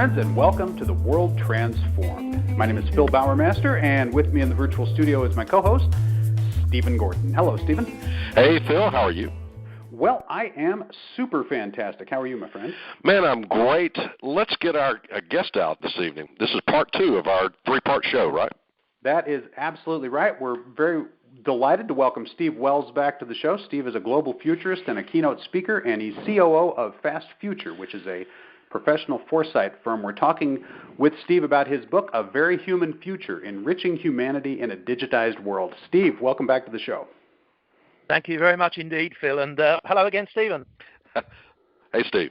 friends, and welcome to The World Transformed. My name is Phil Bowermaster, and with me in the virtual studio is my co-host, Stephen Gordon. Hello, Stephen. Hey, Phil. How are you? Well, I am super fantastic. How are you, my friend? Man, I'm great. Let's get our guest out this evening. This is part 2 of our 3-part show, right? That is absolutely right. We're very delighted to welcome Steve Wells back to the show. Steve is a global futurist and a keynote speaker, and he's COO of Fast Future, which is a professional foresight firm. We're talking with Steve about his book, A Very Human Future, Enriching Humanity in a Digitized World. Steve, welcome back to the show. Thank you very much indeed, Phil, and hello again, Stephen. Hey, Steve.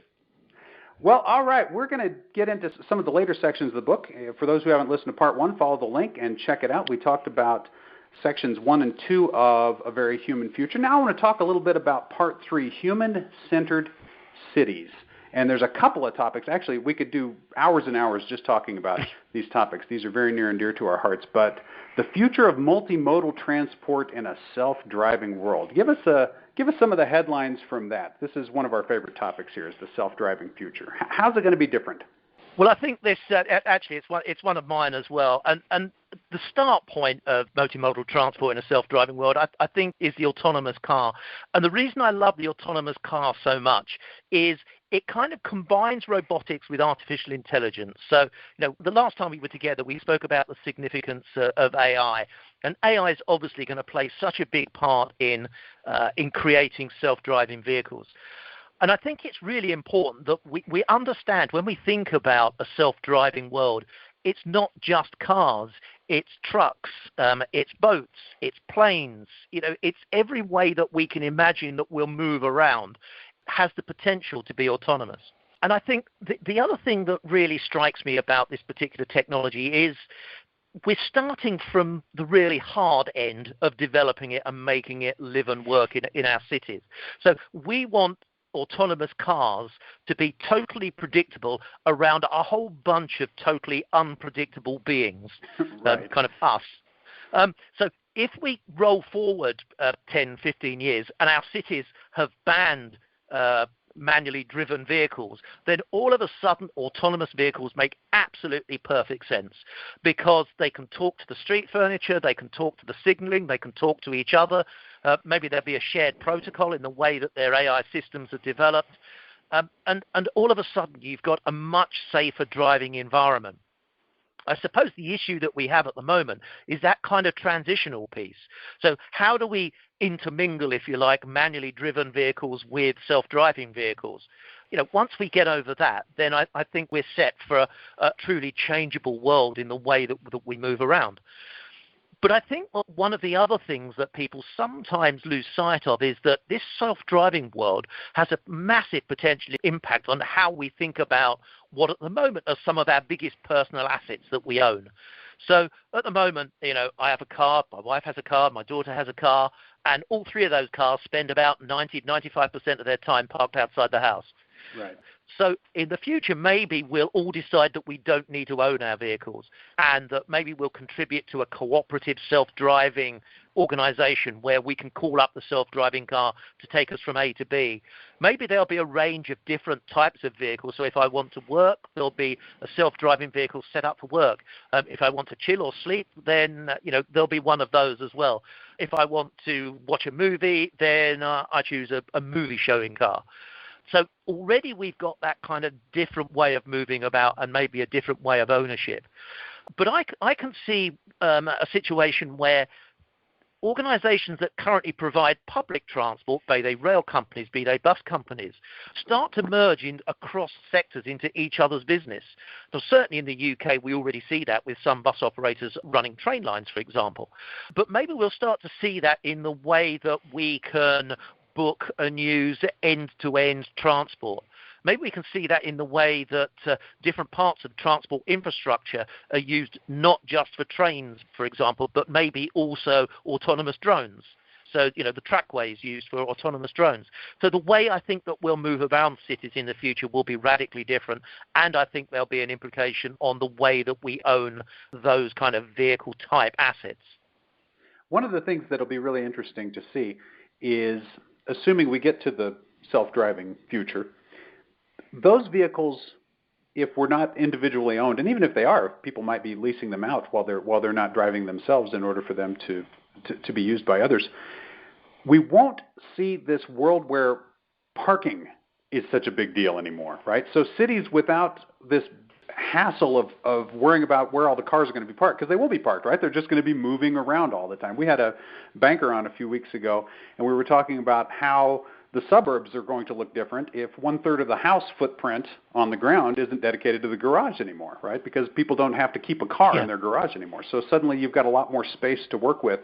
Well, all right, we're going to get into some of the later sections of the book. For those who haven't listened to part 1, follow the link and check it out. We talked about sections 1 and 2 of A Very Human Future. Now I want to talk a little bit about part 3, human-centered cities. And there's a couple of topics. Actually, we could do hours and hours just talking about these topics. These are very near and dear to our hearts. But the future of multimodal transport in a self-driving world. Give us some of the headlines from that. This is one of our favorite topics here, is the self-driving future. How's it going to be different? Well, I think this actually it's one of mine as well. And the start point of multimodal transport in a self-driving world, I think, is the autonomous car. And the reason I love the autonomous car so much is it kind of combines robotics with artificial intelligence. So, the last time we were together, we spoke about the significance of AI. And AI is obviously going to play such a big part in creating self-driving vehicles. And I think it's really important that we understand when we think about a self-driving world, it's not just cars, it's trucks, it's boats, it's planes. It's every way that we can imagine that we'll move around has the potential to be autonomous. And I think the other thing that really strikes me about this particular technology is we're starting from the really hard end of developing it and making it live and work in our cities. So we want autonomous cars to be totally predictable around a whole bunch of totally unpredictable beings, right. Kind of us. So if we roll forward 10, 15 years and our cities have banned manually driven vehicles, then all of a sudden autonomous vehicles make absolutely perfect sense because they can talk to the street furniture, they can talk to the signaling, they can talk to each other. Maybe there'll be a shared protocol in the way that their AI systems are developed. And all of a sudden you've got a much safer driving environment. I suppose the issue that we have at the moment is that kind of transitional piece. So how do we intermingle, if you like, manually driven vehicles with self-driving vehicles? Once we get over that, then I think we're set for a truly changeable world in the way that we move around. But I think one of the other things that people sometimes lose sight of is that this self-driving world has a massive potential impact on how we think about what at the moment are some of our biggest personal assets that we own. So at the moment, I have a car, my wife has a car, my daughter has a car, and all three of those cars spend about 95% of their time parked outside the house. Right. So in the future, maybe we'll all decide that we don't need to own our vehicles and that maybe we'll contribute to a cooperative self-driving organization where we can call up the self-driving car to take us from A to B. Maybe there'll be a range of different types of vehicles. So if I want to work, there'll be a self-driving vehicle set up for work. If I want to chill or sleep, then there'll be one of those as well. If I want to watch a movie, then I choose a movie showing car. So already we've got that kind of different way of moving about and maybe a different way of ownership. But I can see a situation where organizations that currently provide public transport, be they rail companies, be they bus companies, start to merge across sectors into each other's business. So certainly in the UK, we already see that with some bus operators running train lines, for example. But maybe we'll start to see that in the way that we can book and use end-to-end transport. Maybe we can see that in the way that different parts of transport infrastructure are used not just for trains, for example, but maybe also autonomous drones. So, the trackway is used for autonomous drones. So the way I think that we'll move around cities in the future will be radically different, and I think there'll be an implication on the way that we own those kind of vehicle-type assets. One of the things that'll be really interesting to see is, assuming we get to the self-driving future, those vehicles if we're not individually owned, and even if they are, people might be leasing them out while they're not driving themselves in order for them to be used by others. We won't see this world where parking is such a big deal anymore, right? So cities without this hassle of worrying about where all the cars are going to be parked, because they will be parked, right? They're just going to be moving around all the time. We had a banker on a few weeks ago, and we were talking about how the suburbs are going to look different if 1/3 of the house footprint on the ground isn't dedicated to the garage anymore, right? Because people don't have to keep a car in their garage anymore. So suddenly you've got a lot more space to work with,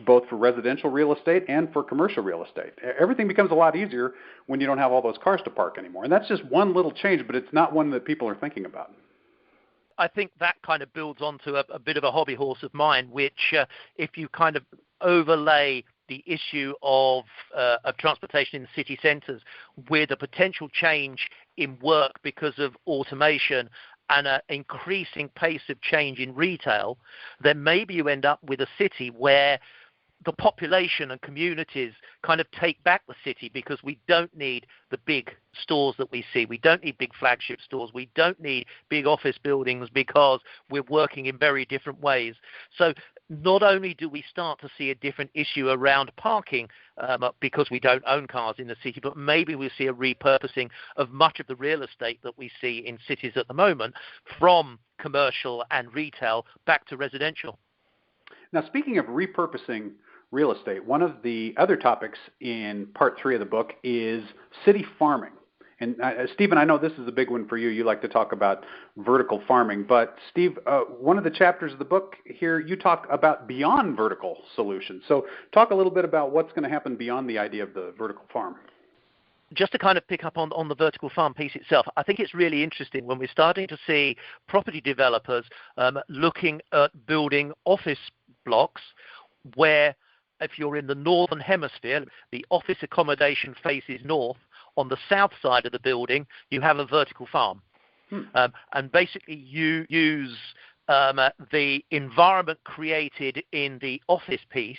both for residential real estate and for commercial real estate. Everything becomes a lot easier when you don't have all those cars to park anymore. And that's just one little change, but it's not one that people are thinking about. I think that kind of builds onto a bit of a hobby horse of mine, which if you kind of overlay the issue of transportation in city centres with a potential change in work because of automation and an increasing pace of change in retail, then maybe you end up with a city where the population and communities kind of take back the city, because we don't need the big stores that we see. We don't need big flagship stores. We don't need big office buildings, because we're working in very different ways. So not only do we start to see a different issue around parking because we don't own cars in the city, but maybe we see a repurposing of much of the real estate that we see in cities at the moment from commercial and retail back to residential. Now, speaking of repurposing real estate, one of the other topics in part 3 of the book is city farming. And Stephen, I know this is a big one for you. You like to talk about vertical farming. But Steve, one of the chapters of the book here, you talk about beyond vertical solutions. So talk a little bit about what's going to happen beyond the idea of the vertical farm. Just to kind of pick up on the vertical farm piece itself, I think it's really interesting when we're starting to see property developers looking at building office blocks where, if you're in the northern hemisphere, the office accommodation faces north. On the south side of the building, you have a vertical farm. And basically you use the environment created in the office piece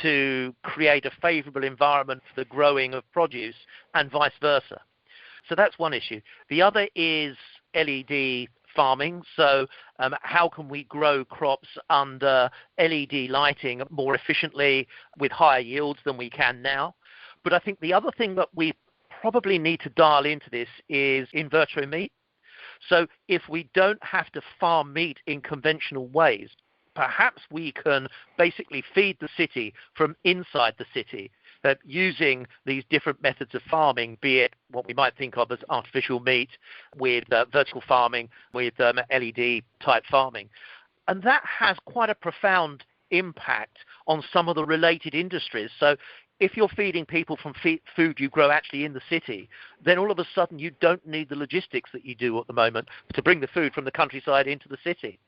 to create a favorable environment for the growing of produce and vice versa. So that's one issue. The other is LED farming. So how can we grow crops under LED lighting more efficiently with higher yields than we can now? But I think the other thing that we probably need to dial into this is in vitro meat. So if we don't have to farm meat in conventional ways, perhaps we can basically feed the city from inside the city, using these different methods of farming, be it what we might think of as artificial meat, with vertical farming, with LED type farming. And that has quite a profound impact on some of the related industries. So if you're feeding people from food you grow actually in the city, then all of a sudden you don't need the logistics that you do at the moment to bring the food from the countryside into the city.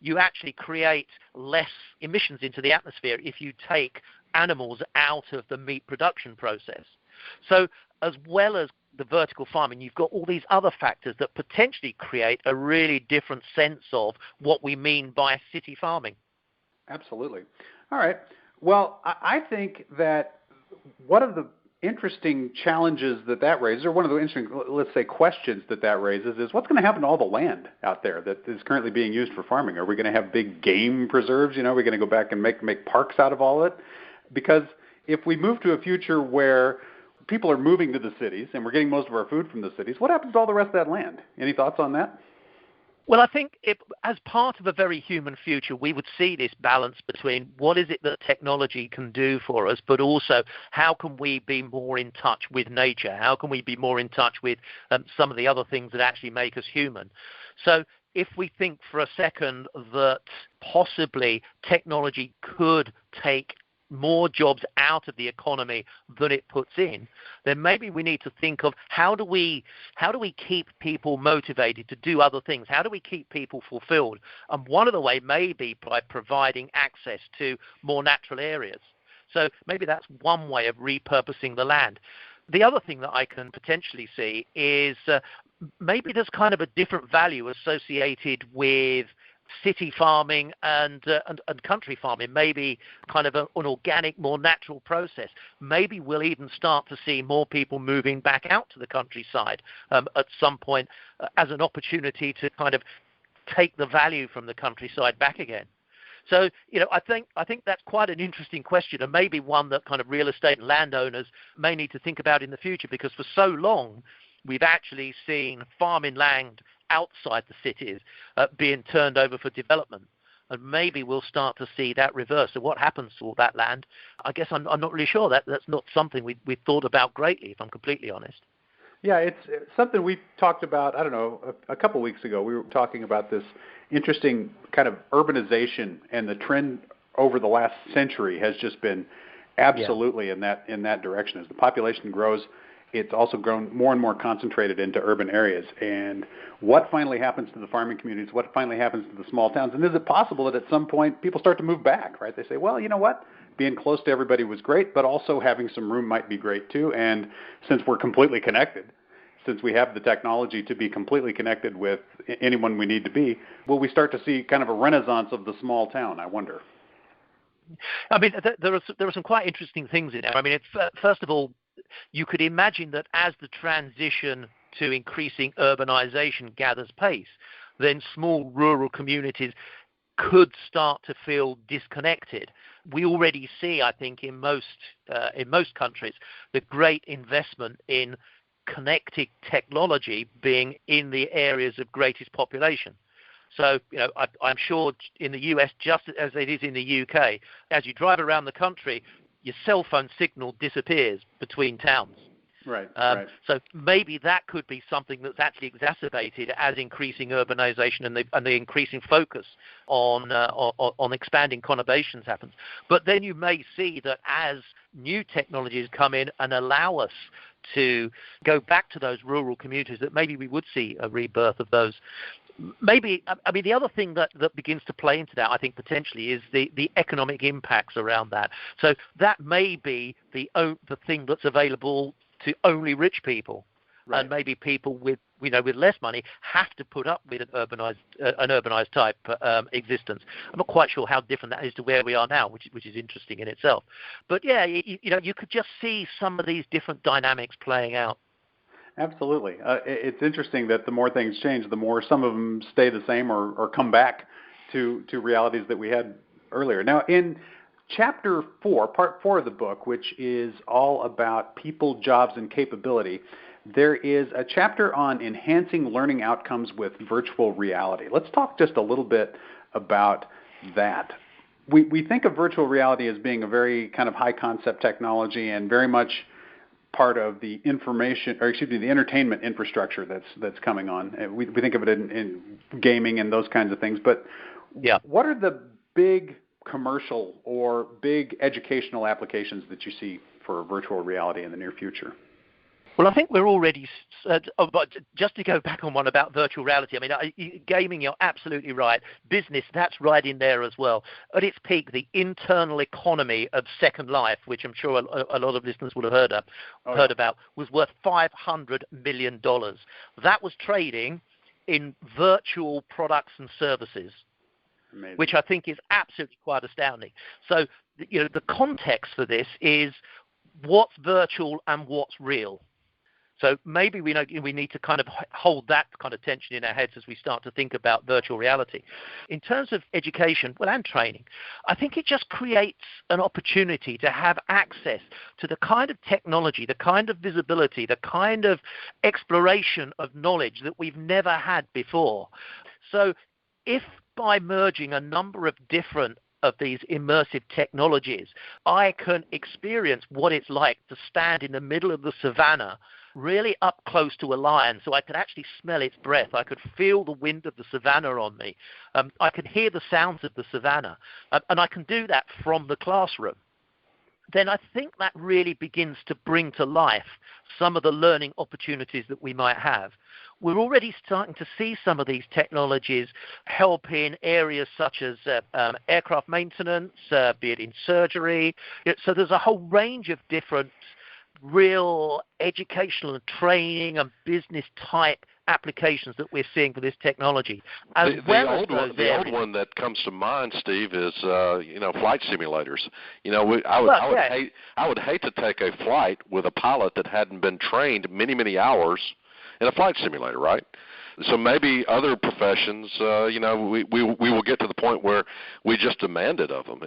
You actually create less emissions into the atmosphere if you take animals out of the meat production process. So as well as the vertical farming, you've got all these other factors that potentially create a really different sense of what we mean by city farming. Absolutely. All right. Well, I think that one of the interesting challenges that raises, or one of the interesting, let's say, questions that raises, is what's going to happen to all the land out there that is currently being used for farming? Are we going to have big game preserves? Are we going to go back and make parks out of all of it? Because if we move to a future where people are moving to the cities and we're getting most of our food from the cities, what happens to all the rest of that land? Any thoughts on that? Well, I think as part of a very human future, we would see this balance between what is it that technology can do for us, but also how can we be more in touch with nature? How can we be more in touch with some of the other things that actually make us human? So if we think for a second that possibly technology could take more jobs out of the economy than it puts in, then maybe we need to think of how do we keep people motivated to do other things? How do we keep people fulfilled? And one of the ways may be by providing access to more natural areas. So maybe that's one way of repurposing the land. The other thing that I can potentially see is maybe there's kind of a different value associated with city farming and country farming, maybe kind of an organic, more natural process. Maybe we'll even start to see more people moving back out to the countryside at some point as an opportunity to kind of take the value from the countryside back again. So, I think that's quite an interesting question, and maybe one that kind of real estate and landowners may need to think about in the future, because for so long we've actually seen farming land outside the cities being turned over for development. And maybe we'll start to see that reverse. So what happens to all that land? I guess I'm not really sure. That's not something we thought about greatly, if I'm completely honest. Yeah, it's something we talked about, I don't know, a couple weeks ago. We were talking about this interesting kind of urbanization, and the trend over the last century has just been absolutely in that direction. As the population grows, it's also grown more and more concentrated into urban areas. And what finally happens to the farming communities? What finally happens to the small towns? And is it possible that at some point people start to move back, right? They say, well, you know what? Being close to everybody was great, but also having some room might be great too. And since we're completely connected, since we have the technology to be completely connected with anyone we need to be, will we start to see kind of a renaissance of the small town, I wonder? I mean, there are some quite interesting things in there. I mean, first of all, you could imagine that as the transition to increasing urbanization gathers pace, then small rural communities could start to feel disconnected. We already see, I think, in most countries, the great investment in connected technology being in the areas of greatest population. So, I'm sure in the US, just as it is in the UK, as you drive around the country, your cell phone signal disappears between towns. Right. So maybe that could be something that's actually exacerbated as increasing urbanization and the increasing focus on expanding conurbations happens. But then you may see that as new technologies come in and allow us to go back to those rural communities, that maybe we would see a rebirth of those. Maybe, I mean, the other thing that begins to play into that, I think, potentially is the economic impacts around that. So that may be the thing that's available to only rich people, right. And maybe people with less money have to put up with an urbanized type existence. I'm not quite sure how different that is to where we are now, which is interesting in itself. But yeah, you could just see some of these different dynamics playing out. Absolutely. It's interesting that the more things change, the more some of them stay the same or come back to realities that we had earlier. Now, in Chapter 4, Part 4 of the book, which is all about people, jobs, and capability, there is a chapter on enhancing learning outcomes with virtual reality. Let's talk just a little bit about that. We think of virtual reality as being a very kind of high-concept technology and very much part of the the entertainment infrastructure that's coming on. We think of it in gaming and those kinds of things. But yeah, what are the big commercial or big educational applications that you see for virtual reality in the near future? Well, I think we're already, but just to go back on one about virtual reality, I mean, gaming, you're absolutely right. Business, that's right in there as well. At its peak, the internal economy of Second Life, which I'm sure a lot of listeners will have heard about, was worth $500 million. That was trading in virtual products and services. Amazing. Which I think is absolutely quite astounding. So, the context for this is what's virtual and what's real. So maybe we need to kind of hold that kind of tension in our heads as we start to think about virtual reality. In terms of education, and training, I think it just creates an opportunity to have access to the kind of technology, the kind of visibility, the kind of exploration of knowledge that we've never had before. So if by merging a number of different of these immersive technologies, I can experience what it's like to stand in the middle of the savannah, really up close to a lion, so I could actually smell its breath. I could feel the wind of the savannah on me. I could hear the sounds of the savannah, and I can do that from the classroom. Then I think that really begins to bring to life some of the learning opportunities that we might have. We're already starting to see some of these technologies help in areas such as aircraft maintenance, be it in surgery. So there's a whole range of different real educational and training and business type applications that we're seeing for this technology. The old one that comes to mind, Steve, is flight simulators. I would hate to take a flight with a pilot that hadn't been trained many hours in a flight simulator, right? So maybe other professions, we will get to the point where we just demand it of them.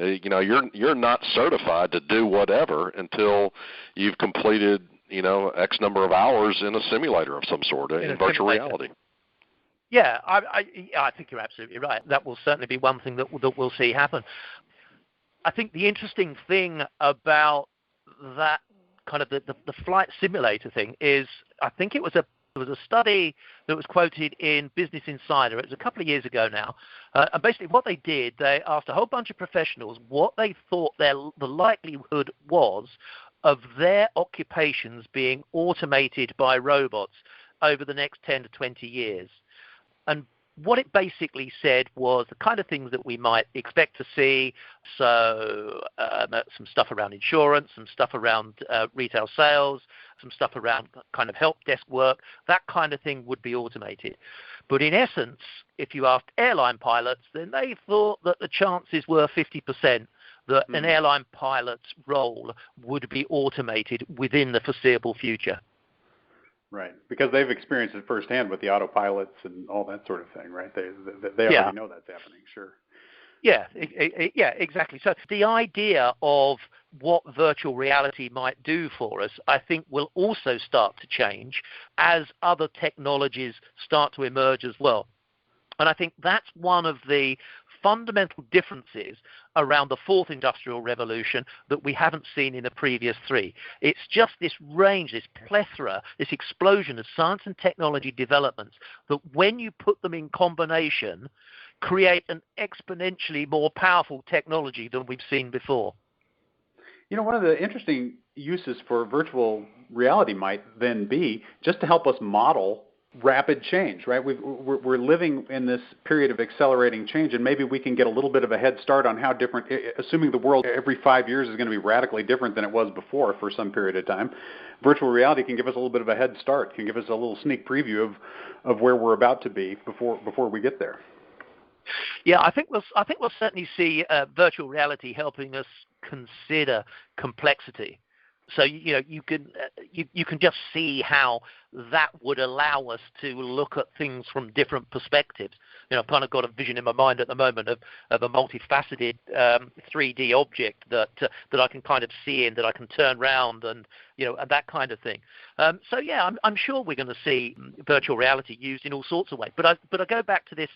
You're not certified to do whatever until you've completed, X number of hours in a simulator of some sort in virtual reality. Yeah, I think you're absolutely right. That will certainly be one thing that we'll see happen. I think the interesting thing about that kind of the flight simulator thing is, I think it was a study that was quoted in Business Insider. It was a couple of years ago now. And basically what they did, they asked a whole bunch of professionals what they thought the likelihood was of their occupations being automated by robots over the next 10 to 20 years. And what it basically said was the kind of things that we might expect to see, so some stuff around insurance, some stuff around retail sales, some stuff around kind of help desk work, that kind of thing would be automated. But in essence, if you asked airline pilots, then they thought that the chances were 50% that an airline pilot's role would be automated within the foreseeable future. Right, because they've experienced it firsthand with the autopilots and all that sort of thing, right? They already know that's happening, sure. Yeah, exactly. So the idea of what virtual reality might do for us, I think, will also start to change as other technologies start to emerge as well. And I think that's one of the fundamental differences around the fourth industrial revolution that we haven't seen in the previous three. It's just this range, this plethora, this explosion of science and technology developments that when you put them in combination, create an exponentially more powerful technology than we've seen before. One of the interesting uses for virtual reality might then be just to help us model rapid change, right? We're living in this period of accelerating change, and maybe we can get a little bit of a head start on how different, assuming the world every 5 years is going to be radically different than it was before for some period of time. Virtual reality can give us a little bit of a head start, can give us a little sneak preview of where we're about to be before we get there. Yeah, I think we'll certainly see virtual reality helping us consider complexity. So you can just see how that would allow us to look at things from different perspectives. I've kind of got a vision in my mind at the moment of a multifaceted 3D object that I can kind of see and that I can turn around and that kind of thing. So yeah, I'm sure we're going to see virtual reality used in all sorts of ways. But I go back to this: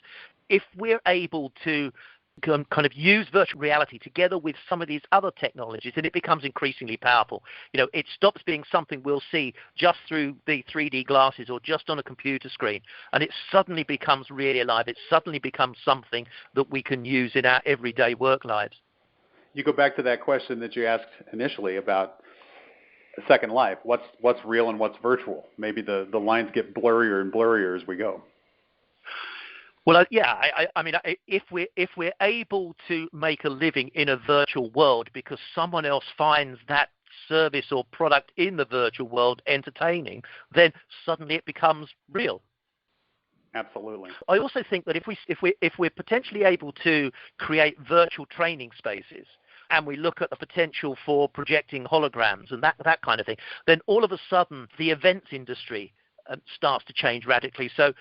if we're able to kind of use virtual reality together with some of these other technologies, and it becomes increasingly powerful. It stops being something we'll see just through the 3D glasses or just on a computer screen, and it suddenly becomes really alive. It suddenly becomes something that we can use in our everyday work lives. You go back to that question that you asked initially about a Second Life. What's real and what's virtual? Maybe the lines get blurrier and blurrier as we go. Well, yeah, I mean, if we're able to make a living in a virtual world because someone else finds that service or product in the virtual world entertaining, then suddenly it becomes real. Absolutely. I also think that if we're potentially able to create virtual training spaces, and we look at the potential for projecting holograms and that kind of thing, then all of a sudden the events industry starts to change radically. So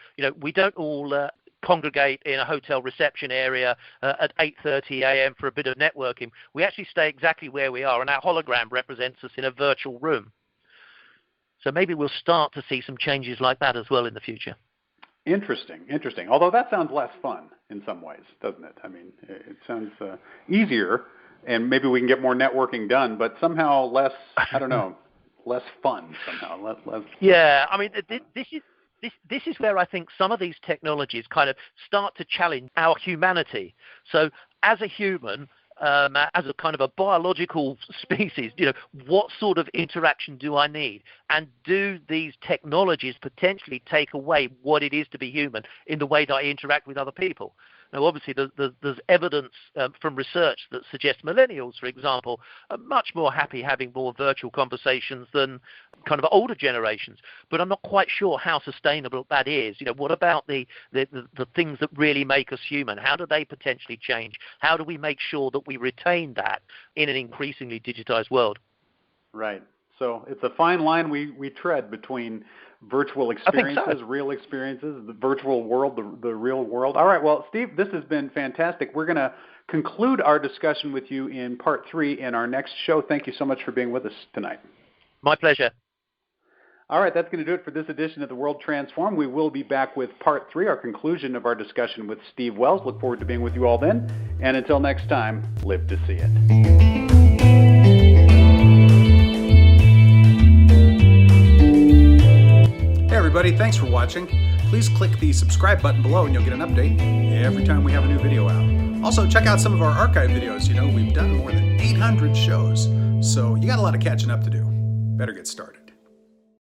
we don't all congregate in a hotel reception area at 8:30 a.m. for a bit of networking. We actually stay exactly where we are, and our hologram represents us in a virtual room. So maybe we'll start to see some changes like that as well in the future. Interesting. Although that sounds less fun in some ways, doesn't it? I mean, it sounds easier, and maybe we can get more networking done, but somehow less, I don't know, less fun somehow. Less. Yeah, I mean, this is where I think some of these technologies kind of start to challenge our humanity. So as a human, as a kind of a biological species, what sort of interaction do I need? And do these technologies potentially take away what it is to be human in the way that I interact with other people? Now, obviously, there's evidence from research that suggests millennials, for example, are much more happy having more virtual conversations than kind of older generations. But I'm not quite sure how sustainable that is. What about the things that really make us human? How do they potentially change? How do we make sure that we retain that in an increasingly digitized world? Right. So it's a fine line we tread between virtual experiences, real experiences, the virtual world, the real world. All right. Well, Steve, this has been fantastic. We're going to conclude our discussion with you in part 3 in our next show. Thank you so much for being with us tonight. My pleasure. All right. That's going to do it for this edition of The World Transformed. We will be back with part 3, our conclusion of our discussion with Steve Wells. Look forward to being with you all then. And until next time, live to see it. Hey everybody, thanks for watching. Please click the subscribe button below and you'll get an update every time we have a new video out. Also, check out some of our archive videos. We've done more than 800 shows, so you got a lot of catching up to do. Better get started.